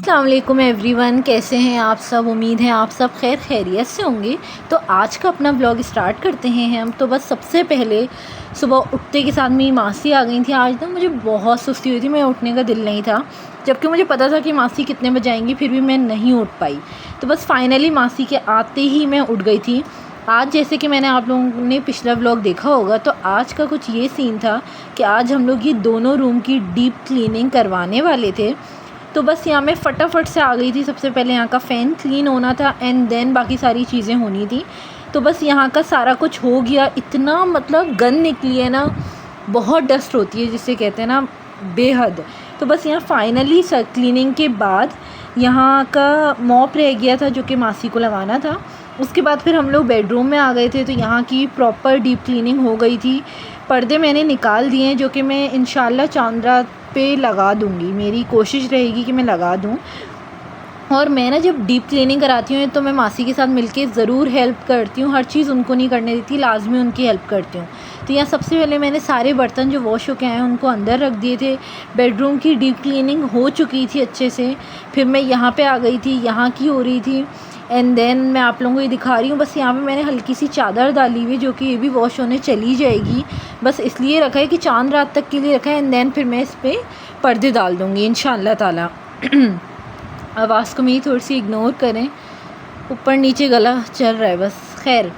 अस्सलाम वालेकुम एवरीवन, कैसे हैं आप सब। उम्मीद है आप सब खैर खैरियत से होंगे। तो आज का अपना ब्लॉग स्टार्ट करते हैं हम। तो बस सबसे पहले सुबह उठते के साथ मेरी मासी आ गई थी। आज ना मुझे बहुत सुस्ती हुई थी, मैं उठने का दिल नहीं था, जबकि मुझे पता था कि मासी कितने बजे आएंगी, फिर भी मैं नहीं उठ पाई। तो बस फाइनली मासी के आते ही मैं उठ गई थी। आज जैसे कि मैंने आप लोगों ने पिछला व्लॉग देखा होगा, तो आज का कुछ ये सीन था कि आज हम लोग ये दोनों रूम की डीप क्लीनिंग करवाने वाले थे। तो बस यहाँ मैं फटाफट से आ गई थी। सबसे पहले यहाँ का फ़ैन क्लीन होना था एंड देन बाकी सारी चीज़ें होनी थी। तो बस यहाँ का सारा कुछ हो गया। इतना मतलब गंद निकली है ना, बहुत डस्ट होती है जिसे कहते हैं ना, बेहद। तो बस यहाँ फाइनली क्लीनिंग के बाद यहाँ का मॉप रह गया था जो कि मासी को लगाना था। उसके बाद फिर हम लोग बेडरूम में आ गए थे, तो यहाँ की प्रॉपर डीप क्लीनिंग हो गई थी। पर्दे मैंने निकाल दिए हैं जो कि मैं इंशाल्लाह चांद रात पे लगा दूँगी। मेरी कोशिश रहेगी कि मैं लगा दूँ। और मैं ना जब डीप क्लीनिंग कराती हूँ तो मैं मासी के साथ मिलके ज़रूर हेल्प करती हूँ। हर चीज़ उनको नहीं करने देती, लाजमी उनकी हेल्प करती हूँ। तो यहाँ सबसे पहले मैंने सारे बर्तन जो वॉश होके आए हैं उनको अंदर रख दिए थे। बेडरूम की डीप क्लीनिंग हो चुकी थी अच्छे से। फिर मैं यहाँ पे आ गई थी, यहाँ की हो रही थी एंड देन मैं आप लोगों को ये दिखा रही हूँ। बस यहाँ पे मैंने हल्की सी चादर डाली हुई जो कि ये भी वॉश होने चली जाएगी। बस इसलिए रखा है कि चांद रात तक के लिए रखा है एंड देन फिर मैं इस पर पर्दे डाल दूँगी इंशाअल्लाह ताला। आवाज़ को मेरी थोड़ी सी इग्नोर करें, ऊपर नीचे गला चल रहा है बस। खैर,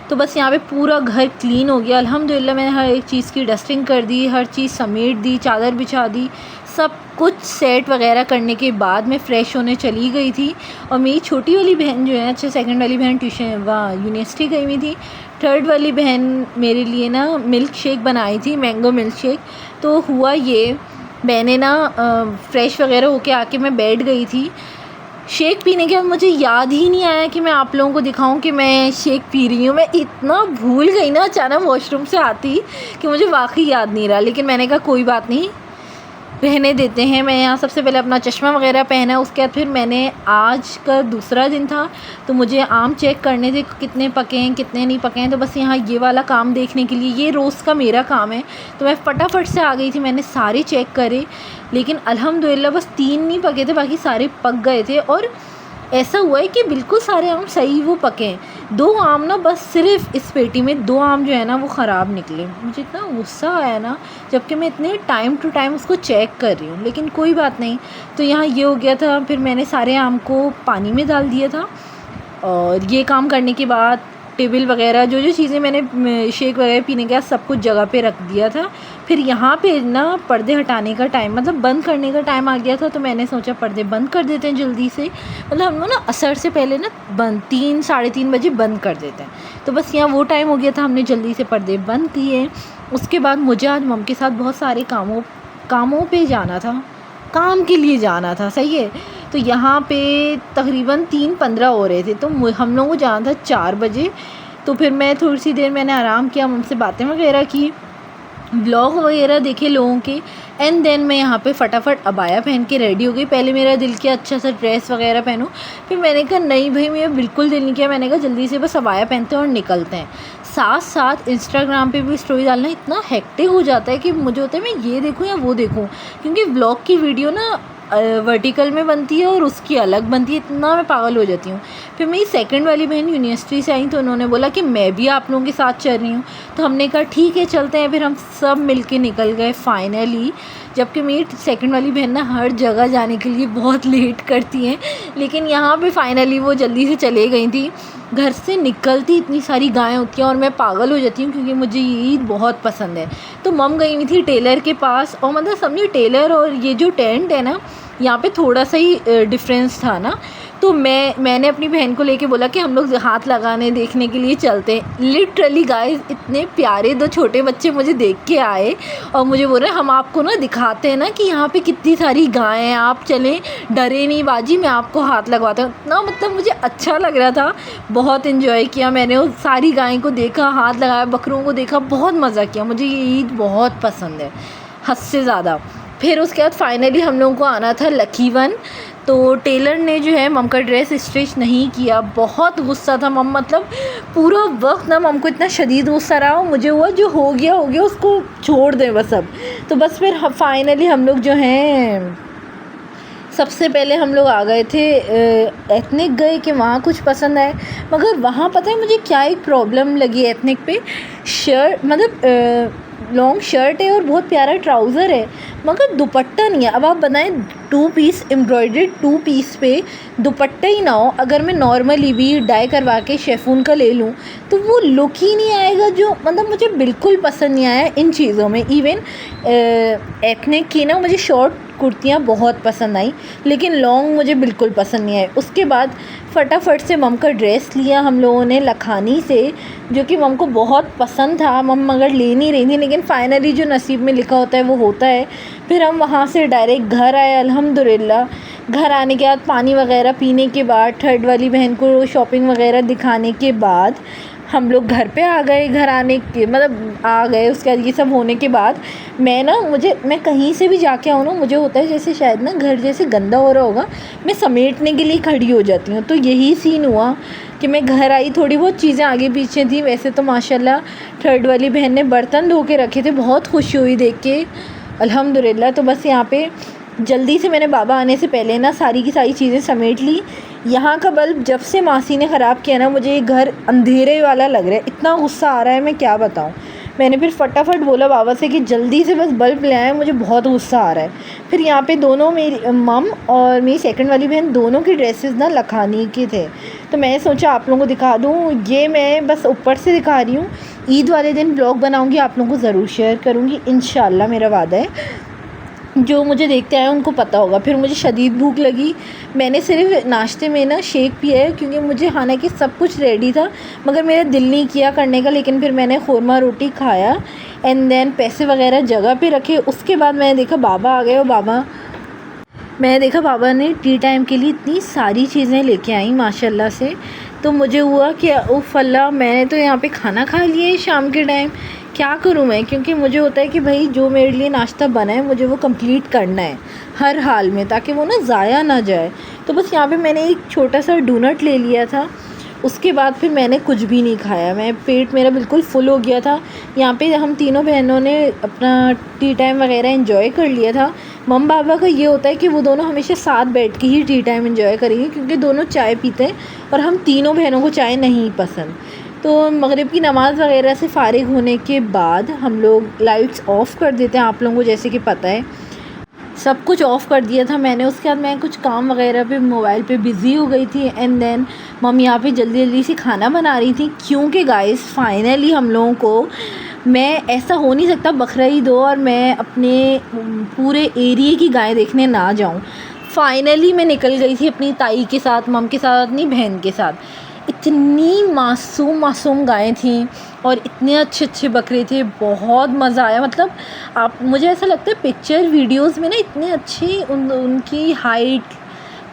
तो बस यहाँ पे पूरा घर क्लीन हो गया अल्हम्दुलिल्लाह। मैंने हर एक चीज़ की डस्टिंग कर दी, हर चीज़ समेट दी, चादर बिछा दी। सब कुछ सेट वगैरह करने के बाद मैं फ़्रेश होने चली गई थी। और मेरी छोटी वाली बहन जो है, अच्छा सेकंड वाली बहन ट्यूशन यूनिवर्सिटी गई हुई थी। थर्ड वाली बहन मेरे लिए ना मिल्क शेक बनाई थी, मैंगो मिल्क शेक। तो हुआ ये, मैंने ना फ़्रेश वगैरह होके आके मैं बैठ गई थी। शेक पीने के बाद मुझे याद ही नहीं आया कि मैं आप लोगों को दिखाऊं कि मैं शेक पी रही हूँ। मैं इतना भूल गई ना अचानक वॉशरूम से आती कि मुझे वाकई याद नहीं रहा। लेकिन मैंने कहा कोई बात नहीं, रहने देते हैं। मैं यहाँ सबसे पहले अपना चश्मा वगैरह पहना, उसके बाद फिर मैंने, आज का दूसरा दिन था तो मुझे आम चेक करने थे कितने पके हैं कितने नहीं पके हैं। तो बस यहाँ ये वाला काम देखने के लिए, ये रोज़ का मेरा काम है। तो मैं फटाफट से आ गई थी, मैंने सारे चेक करे, लेकिन अल्हम्दुलिल्लाह बस 3 नहीं पके थे, बाकी सारे पक गए थे। और ऐसा हुआ है कि बिल्कुल सारे आम सही वो पके हैं। 2 आम ना, बस सिर्फ इस पेटी में 2 आम जो है ना वो ख़राब निकले। मुझे इतना गुस्सा आया ना, जबकि मैं इतने टाइम टू टाइम उसको चेक कर रही हूँ, लेकिन कोई बात नहीं। तो यहाँ ये हो गया था। फिर मैंने सारे आम को पानी में डाल दिया था। और ये काम करने के बाद टेबल वगैरह जो जो चीज़ें मैंने शेक वगैरह पीने के बाद सब कुछ जगह पे रख दिया था। फिर यहाँ पे ना पर्दे हटाने का टाइम, मतलब बंद करने का टाइम आ गया था। तो मैंने सोचा पर्दे बंद कर देते हैं जल्दी से, मतलब हम लोग ना असर से पहले ना 3 साढ़े 3 बजे बंद कर देते हैं। तो बस यहाँ वो टाइम हो गया था, हमने जल्दी से पर्दे बंद किए। उसके बाद मुझे आज मम के साथ बहुत सारे कामों पे जाना था, काम के लिए जाना था, सही है। तो यहाँ पे तकरीबन 3:15 हो रहे थे, तो हम लोगों को जाना था 4 बजे। तो फिर मैं थोड़ी सी देर मैंने आराम किया, उनसे बातें वगैरह की, ब्लॉग वगैरह देखे लोगों के एंड देन मैं यहाँ पे फटाफट अबाया पहन के रेडी हो गई। पहले मेरा दिल किया अच्छा सा ड्रेस वगैरह पहनूं, फिर मैंने कहा नहीं भाई, मेरा बिल्कुल दिल नहीं किया। मैंने कहा जल्दी से बस अबाया पहनते हैं और निकलते हैं। साथ साथ इंस्टाग्राम पे भी स्टोरी डालना इतना हेक्टिक हो जाता है कि मुझे होता है मैं ये देखूँ या वो देखूँ, क्योंकि व्लॉग की वीडियो ना वर्टिकल में बनती है और उसकी अलग बनती है। इतना मैं पागल हो जाती हूँ। फिर मेरी सेकंड वाली बहन यूनिवर्सिटी से आई तो उन्होंने बोला कि मैं भी आप लोगों के साथ चल रही हूँ। तो हमने कहा ठीक है चलते हैं। फिर हम सब मिलके निकल गए फाइनली। जबकि मेरी सेकंड वाली बहन ना हर जगह जाने के लिए बहुत लेट करती हैं, लेकिन यहाँ पे फाइनली वो जल्दी से चले गई थी। घर से निकलती इतनी सारी गायें होती हैं और मैं पागल हो जाती हूँ, क्योंकि मुझे ये ईद बहुत पसंद है। तो मम गई हुई थी टेलर के पास, और मतलब समझिए टेलर और ये जो टेंट है ना, यहाँ पे थोड़ा सा ही डिफरेंस था ना। तो मैंने अपनी बहन को लेके बोला कि हम लोग हाथ लगाने देखने के लिए चलते हैं। लिटरली गाइस, इतने प्यारे 2 छोटे बच्चे मुझे देख के आए और मुझे बोल रहे हम आपको ना दिखाते हैं ना कि यहाँ पे कितनी सारी गायें हैं, आप चलें, डरे नहीं बाजी, मैं आपको हाथ लगवाता हूँ। इतना मतलब मुझे अच्छा लग रहा था, बहुत इन्जॉय किया मैंने। वो सारी गायें को देखा, हाथ लगाया, बकरों को देखा, बहुत मज़ा किया। मुझे ये ईद बहुत पसंद है, हद से ज़्यादा। फिर उसके बाद फाइनली हम लोगों को आना था लकी वन। तो टेलर ने जो है मम का ड्रेस स्टिच नहीं किया। बहुत गुस्सा था मम, मतलब पूरा वक्त ना मम को इतना शदीद गुस्सा रहा। मुझे हुआ जो हो गया उसको छोड़ दें बस अब। तो बस फिर फाइनली हम लोग जो हैं सबसे पहले हम लोग आ गए थे एथनिक गए कि वहाँ कुछ पसंद आए, मगर वहाँ पता है मुझे क्या एक प्रॉब्लम लगी एथनिक पे। शर्ट मतलब लॉन्ग शर्ट है और बहुत प्यारा ट्राउज़र है, मगर दुपट्टा नहीं है। अब आप बताएं, 2 पीस एम्ब्रॉयडर्ड 2 पीस पे दुपट्टा ही ना हो, अगर मैं नॉर्मली भी डाई करवा के शेफून का ले लूँ तो वो लुक ही नहीं आएगा, जो मतलब मुझे बिल्कुल पसंद नहीं आया इन चीज़ों में। इवन एथनिक की ना मुझे शॉर्ट कुर्तियाँ बहुत पसंद आई, लेकिन लॉन्ग मुझे बिल्कुल पसंद नहीं आए। उसके बाद फटाफट से मम का ड्रेस लिया हम लोगों ने लखानी से, जो कि मम को बहुत पसंद था। मम मगर ले नहीं रही थी, लेकिन फ़ाइनली जो नसीब में लिखा होता है वो होता है। फिर हम वहाँ से डायरेक्ट घर आए अल्हम्दुलिल्लाह। घर आने के बाद पानी वगैरह पीने के बाद, थर्ड वाली बहन को शॉपिंग वगैरह दिखाने के बाद हम लोग घर पे आ गए। घर आने के मतलब आ गए, उसके बाद ये सब होने के बाद मैं कहीं से भी जाके आऊँ ना, मुझे होता है जैसे शायद ना घर जैसे गंदा हो रहा होगा, मैं समेटने के लिए खड़ी हो जाती हूँ। तो यही सीन हुआ कि मैं घर आई, थोड़ी बहुत चीज़ें आगे पीछे थी। वैसे तो माशाल्लाह थर्ड वाली बहन ने बर्तन धो के रखे थे, बहुत खुशी हुई देख के अल्हम्दुलिल्लाह। तो बस यहाँ पे जल्दी से मैंने बाबा आने से पहले ना सारी की सारी चीज़ें समेट ली। यहाँ का बल्ब जब से मासी ने ख़राब किया ना, मुझे ये घर अंधेरे वाला लग रहा है, इतना गुस्सा आ रहा है मैं क्या बताऊँ। मैंने फिर फटाफट बोला बाबा से कि जल्दी से बस बल्ब ले आएँ, मुझे बहुत गुस्सा आ रहा है। फिर यहाँ पे दोनों मेरी मम और मेरी सेकंड वाली बहन दोनों के ड्रेसेस ना लखानी के थे, तो मैंने सोचा आप लोगों को दिखा दूँ। ये मैं बस ऊपर से दिखा रही हूँ, ईद वाले दिन ब्लॉग बनाऊँगी, आप लोगों को ज़रूर शेयर करूँगी इंशाल्लाह, मेरा वादा है। जो मुझे देखते आए उनको पता होगा। फिर मुझे शदीद भूख लगी, मैंने सिर्फ नाश्ते में ना शेक पिया है, क्योंकि मुझे हालांकि सब कुछ रेडी था मगर मेरा दिल नहीं किया करने का। लेकिन फिर मैंने ख़ुरमा रोटी खाया एंड देन पैसे वगैरह जगह पे रखे। उसके बाद मैंने देखा बाबा आ गए, और मैंने देखा बाबा ने टी टाइम के लिए इतनी सारी चीज़ें लेके आई माशाल्लाह से। तो मुझे हुआ कि उफ़ अल्लाह, मैंने तो यहाँ पे खाना खा लिया है शाम के टाइम, क्या करूँ मैं। क्योंकि मुझे होता है कि भाई जो मेरे लिए नाश्ता बना है मुझे वो कंप्लीट करना है हर हाल में, ताकि वो ना ज़ाया ना जाए। तो बस यहाँ पे मैंने एक छोटा सा डोनट ले लिया था। उसके बाद फिर मैंने कुछ भी नहीं खाया, पेट मेरा बिल्कुल फुल हो गया था। यहाँ पे हम तीनों बहनों ने अपना टी टाइम वगैरह एंजॉय कर लिया था। मम बाबा का ये होता है कि वो दोनों हमेशा साथ बैठ के ही टी टाइम एंजॉय करेंगे, क्योंकि दोनों चाय पीते हैं और हम तीनों बहनों को चाय नहीं पसंद। तो मगरिब की नमाज़ वगैरह से फ़ारिग होने के बाद हम लोग लाइट्स ऑफ़ कर देते हैं, आप लोगों को जैसे कि पता है। सब कुछ ऑफ़ कर दिया था मैंने। उसके बाद मैं कुछ काम वगैरह पे मोबाइल पे बिज़ी हो गई थी एंड देन मम्मी यहाँ पे जल्दी जल्दी से खाना बना रही थी, क्योंकि गाइस फाइनली हम लोगों को, मैं ऐसा हो नहीं सकता बकरा ईद हो और मैं अपने पूरे एरिए की गाय देखने ना जाऊँ। फाइनली मैं निकल गई थी अपनी ताई के साथ, मम के साथ, अपनी बहन के साथ। इतनी मासूम गायें थीं और इतने अच्छे अच्छे बकरे थे, बहुत मज़ा आया। मतलब आप, मुझे ऐसा लगता है पिक्चर वीडियोस में ना इतने अच्छे उनकी हाइट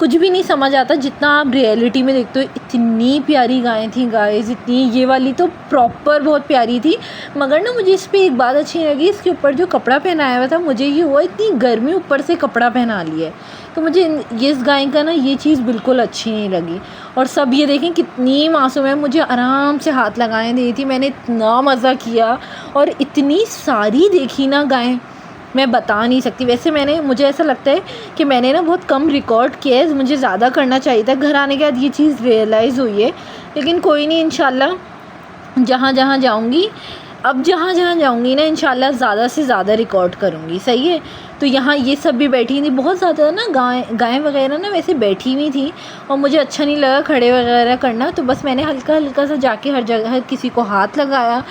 कुछ भी नहीं समझ आता जितना आप रियलिटी में देखते हो। इतनी प्यारी गायें थी गाइस, इतनी, ये वाली तो प्रॉपर बहुत प्यारी थी। मगर ना मुझे इस पर एक बात अच्छी नहीं लगी, इसके ऊपर जो कपड़ा पहनाया हुआ था, मुझे ये हुआ इतनी गर्मी ऊपर से कपड़ा पहना लिया है, तो मुझे इस गाय का ना ये चीज़ बिल्कुल अच्छी नहीं लगी। और सब ये देखें कितनी मासूम है, मुझे आराम से हाथ लगाने दी थी, मैंने इतना मज़ा किया और इतनी सारी देखी ना गायें, मैं बता नहीं सकती। वैसे मुझे ऐसा लगता है कि मैंने ना बहुत कम रिकॉर्ड किया है, मुझे ज़्यादा करना चाहिए था। घर आने के बाद ये चीज़ रियलाइज़ हुई है, लेकिन कोई नहीं, इंशाल्लाह जहाँ जहाँ जाऊँगी ना इंशाल्लाह ज़्यादा से ज़्यादा रिकॉर्ड करूँगी, सही है। तो यहाँ ये सब भी बैठी थी, बहुत ज़्यादा ना गाय वगैरह ना वैसे बैठी हुई थी और मुझे अच्छा नहीं लगा खड़े वगैरह करना, तो बस मैंने हल्का हल्का सा जाके हर जगह किसी को हाथ लगाया,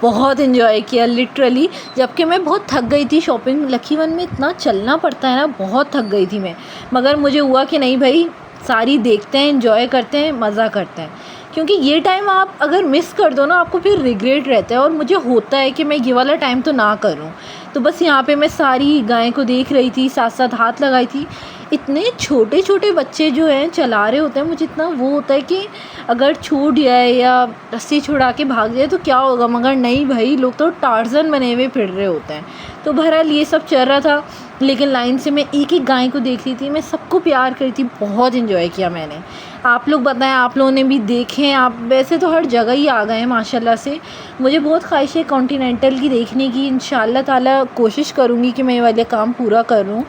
बहुत इन्जॉय किया लिटरली। जबकि मैं बहुत थक गई थी, शॉपिंग लकी वन में इतना चलना पड़ता है ना, बहुत थक गई थी मैं। मगर मुझे हुआ कि नहीं भाई, सारी देखते हैं, इन्जॉय करते हैं, मज़ा करते हैं, क्योंकि ये टाइम आप अगर मिस कर दो ना आपको फिर रिग्रेट रहता है, और मुझे होता है कि मैं ये वाला टाइम तो ना करूं। तो बस यहाँ पे मैं सारी गाय को देख रही थी, साथ साथ हाथ लगाई थी। इतने छोटे छोटे बच्चे जो हैं चला रहे होते हैं, मुझे इतना वो होता है कि अगर छूट जाए या रस्सी छुड़ा के भाग जाए तो क्या होगा, मगर नहीं भाई, लोग तो टार्ज़न बने हुए फिर रहे होते हैं। तो बहरहाल ये सब चल रहा था, लेकिन लाइन से मैं एक एक गाय को देख रही थी, मैं सबको प्यार करी थी, बहुत इन्जॉय किया मैंने। आप लोग बताएं, आप लोगों ने भी देखे? आप वैसे तो हर जगह ही आ गए हैं माशाल्लाह से। मुझे बहुत ख्वाहिश है कॉन्टिनेंटल की देखने की, इंशाल्लाह ताला कोशिश करूँगी कि मैं ये वाले काम पूरा करूँ।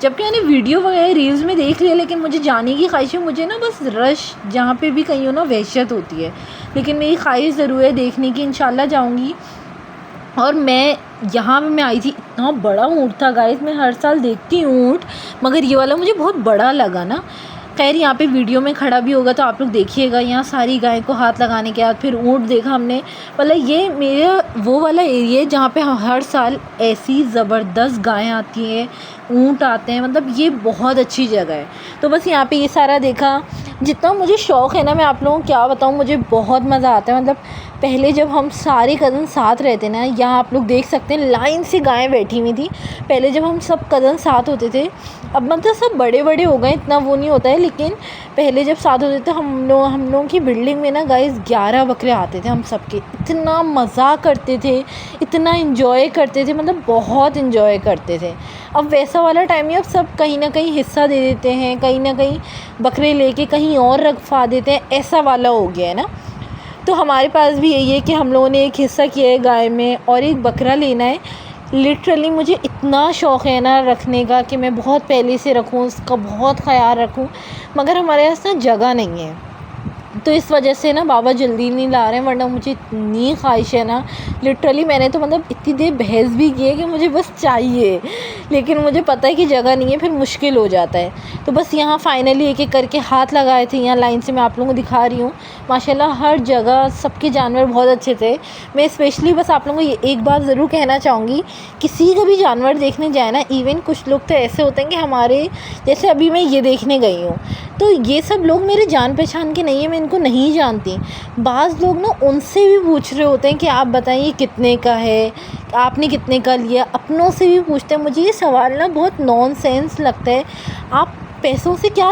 जबकि मैंने वीडियो वगैरह रील्स में देख लिया, लेकिन मुझे जाने की ख्वाहिश है। मुझे ना बस रश जहाँ पे भी कहीं हो ना वहशत होती है, लेकिन मेरी ख्वाहिश ज़रूर है देखने की, इंशाल्लाह जाऊँगी। और मैं यहाँ पे मैं आई थी, इतना बड़ा ऊँट था गाइस। मैं हर साल देखती हूँ ऊँट, मगर ये वाला मुझे बहुत बड़ा लगा ना। खैर यहाँ पे वीडियो में खड़ा भी होगा तो आप लोग देखिएगा। यहाँ सारी गाय को हाथ लगाने के बाद फिर ऊँट देखा हमने। मतलब ये मेरा वो वाला एरिया है जहाँ पे हर साल ऐसी ज़बरदस्त गायें आती हैं, ऊँट आते हैं। मतलब ये बहुत अच्छी जगह है। तो बस यहाँ पे ये सारा देखा। जितना मुझे शौक़ है ना, मैं आप लोगों को क्या बताऊँ, मुझे बहुत मज़ा आता है। मतलब पहले जब हम सारे कज़न साथ रहते ना, यहाँ आप लोग देख सकते हैं लाइन से गायें बैठी हुई थी। पहले जब हम सब कज़न साथ होते थे, अब मतलब सब बड़े बड़े हो गए, इतना वो नहीं होता है, लेकिन पहले जब साथ होते थे हम लोगों की बिल्डिंग में ना गाइस 11 बकरे आते थे हम सबके। इतना मज़ा करते थे, इतना इन्जॉय करते थे, मतलब बहुत इन्जॉय करते थे। अब वैसा वाला टाइम नहीं, अब सब कहीं ना कहीं हिस्सा दे देते हैं, कहीं ना कहीं बकरे लेके कहीं और रखवा देते हैं, ऐसा वाला हो गया है ना। तो हमारे पास भी यही है कि हम लोगों ने एक हिस्सा किया है गाय में और एक बकरा लेना है। लिटरली मुझे इतना शौक़ है ना रखने का कि मैं बहुत पहले से रखूँ, उसका बहुत ख़याल रखूँ, मगर हमारे पास ना जगह नहीं है। तो इस वजह से ना बाबा जल्दी नहीं ला रहे हैं, वरना मुझे इतनी ख्वाहिश है ना। लिटरली मैंने तो मतलब इतनी देर बहस भी की है कि मुझे बस चाहिए, लेकिन मुझे पता है कि जगह नहीं है, फिर मुश्किल हो जाता है। तो बस यहाँ फ़ाइनली एक एक करके हाथ लगाए थे। यहाँ लाइन से मैं आप लोगों को दिखा रही हूँ। माशाल्लाह हर जगह सबके जानवर बहुत अच्छे थे। मैं स्पेशली बस आप लोगों को ये एक बात ज़रूर कहना चाहूँगी, किसी का भी जानवर देखने जाए ना, इवन कुछ लोग तो ऐसे होते हैं कि हमारे जैसे अभी मैं ये देखने गई हूँ, तो ये सब लोग मेरे जान पहचान के नहीं है, मैं इनको नहीं जानती। बाज़ लोग ना उनसे भी पूछ रहे होते हैं कि आप बताइए कितने का है, आपने कितने का लिया। अपनों से भी पूछते हैं। मुझे ये सवाल ना बहुत नॉनसेंस लगता है। आप पैसों से क्या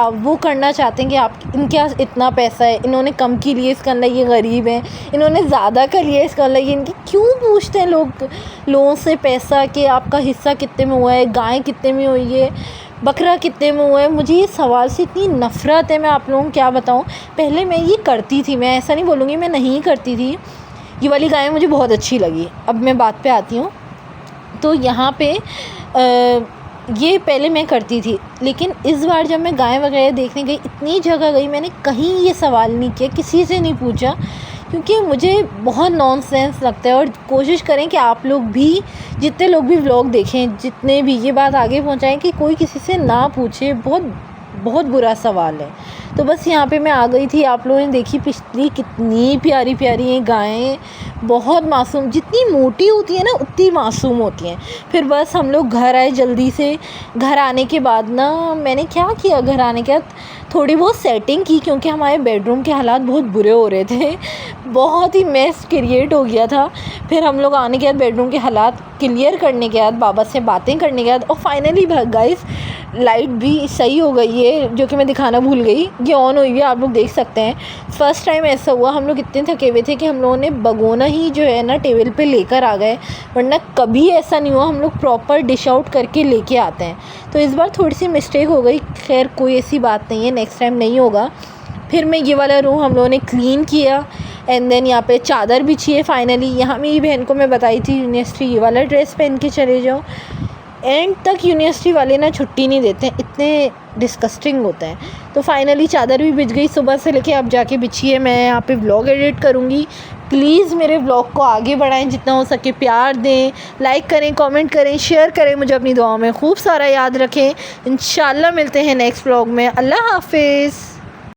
वो करना चाहते हैं कि आप इनके पास इतना पैसा है, इन्होंने कम की लिए इसका मतलब ये गरीब हैं, इन्होंने ज़्यादा का लिया इसका मतलब ये इनकी। क्यों पूछते हैं लोगों से पैसा कि आपका हिस्सा कितने में हुआ है, गाय कितने में हुई है, बकरा कितने में हुआ है। मुझे ये सवाल से इतनी नफ़रत है, मैं आप लोगों को क्या बताऊँ। पहले मैं ये करती थी, मैं ऐसा नहीं बोलूँगी मैं नहीं करती थी। ये वाली गाय मुझे बहुत अच्छी लगी। अब मैं बात पे आती हूँ। तो यहाँ पे ये पहले मैं करती थी, लेकिन इस बार जब मैं गाय वगैरह देखने गई, इतनी जगह गई, मैंने कहीं ये सवाल नहीं किया, किसी से नहीं पूछा, क्योंकि मुझे बहुत नॉनसेंस लगता है। और कोशिश करें कि आप लोग भी, जितने लोग भी व्लॉग देखें, जितने भी, ये बात आगे पहुंचाएं कि कोई किसी से ना पूछे। बहुत बहुत बुरा सवाल है। तो बस यहाँ पे मैं आ गई थी। आप लोगों ने देखी पिछली कितनी प्यारी प्यारी हैं गायें, बहुत मासूम। जितनी मोटी होती है ना उतनी मासूम होती हैं। फिर बस हम लोग घर आए जल्दी से। घर आने के बाद ना मैंने क्या किया, घर आने के बाद थोड़ी बहुत सेटिंग की, क्योंकि हमारे बेडरूम के हालात बहुत बुरे हो रहे थे, बहुत ही मैस क्रिएट हो गया था। फिर हम लोग आने के बाद बेडरूम के हालात क्लियर करने के बाद, बाबा से बातें करने के बाद, और फाइनली गाइस लाइट भी सही हो गई है, जो कि मैं दिखाना भूल गई। ये ऑन हुई है, आप लोग देख सकते हैं। फ़र्स्ट टाइम ऐसा हुआ, हम लोग इतने थके हुए थे कि हम लोगों ने भगोना ही जो है ना टेबल पे लेकर आ गए, वरना कभी ऐसा नहीं हुआ। हम लोग प्रॉपर डिश आउट करके लेके आते हैं। तो इस बार थोड़ी सी मिस्टेक हो गई, खैर कोई ऐसी बात नहीं है, नेक्स्ट टाइम नहीं होगा। फिर मैं ये वाला रूम हम लोगों ने क्लीन किया, एंड देन यहाँ पे चादर बिछी है फाइनली। यहाँ मेरी बहन को मैं बताई थी यूनिवर्सिटी ये वाला ड्रेस पहन के चले जाओ। एंड तक यूनिवर्सिटी वाले ना छुट्टी नहीं देते हैं, इतने डिस्कस्टिंग होते हैं। तो फाइनली चादर भी बिछ गई, सुबह से लेके अब जाके बिछी है। मैं यहाँ पे व्लॉग एडिट करूँगी। प्लीज़ मेरे व्लॉग को आगे बढ़ाएं, जितना हो सके प्यार दें, लाइक करें, कमेंट करें, शेयर करें। मुझे अपनी दुआओं में खूब सारा याद रखें। इंशाल्लाह मिलते हैं नेक्स्ट व्लॉग में। अल्लाह हाफिज़।